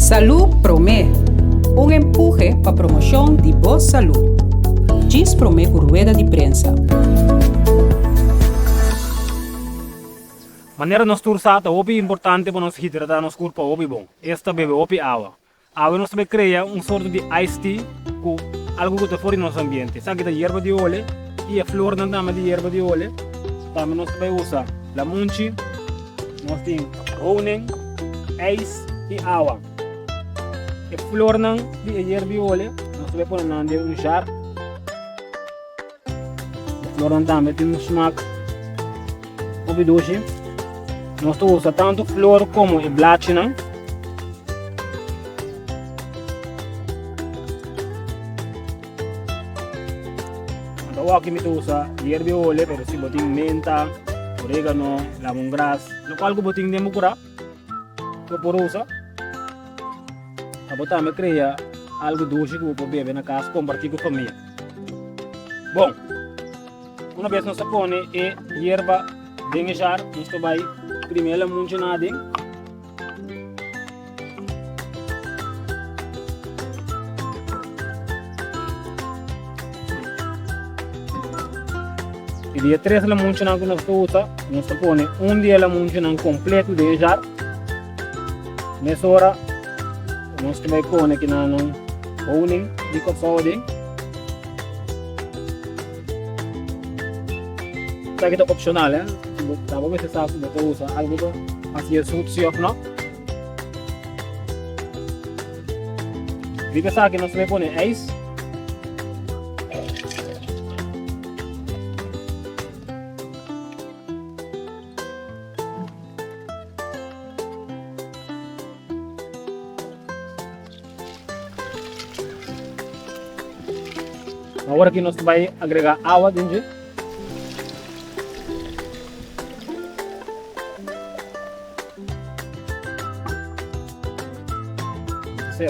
Salud Promé, un empuje para promoción de boa salud. Diz Promé por rueda de prensa. Maneira nós tursata opi importante para nós hidratar nos corpo opi bom. Esta bebe opi água. Água nós também cria sorte de iced tea com algo que está fora do nosso ambiente. Sabe que a erva de olho e a flor não também de erva de olho. Também nós também usa lamunchi, nós temos honing, ice e água. A flor não de erva de olho nós também põe na jar. A flor não também tem smaak opi doce. Nós usamos tanto flor como o blatje. Então aqui me usa hierba de olho, pero se botin menta, orégano, lemongrass, lo qual botin de mucura, que por usa. A botar me cria algo doce que vou beber na casa compartir com a família. Bom, uma vez nós põe a hierba dentro do jar, nós vai primeiro muito nada. E dia 3 la muito que nós põe dia la muito completo de jar. Nessa hora nós também põe aqui na honing de coçade. Isso aqui é opcional, né? Tava você sabe que você usa algo para fazer sucio, não? Diga só que nós vamos pôr ice. Agora que nós vamos agregar água dentro.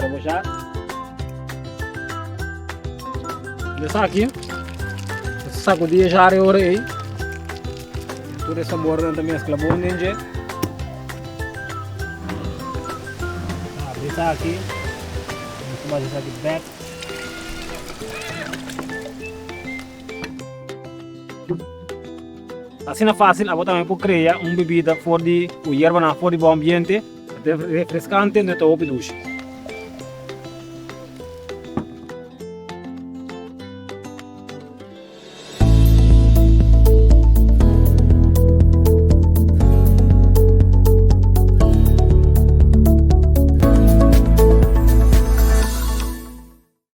Vou já deixar aqui sacudir já a hora aí todo esse sabor não também mescla bom dentro deixar aqui vamos deixar aqui back assim é fácil agora também por criar bebida fora de o erva na fora de bom ambiente refrescante dentro do duche.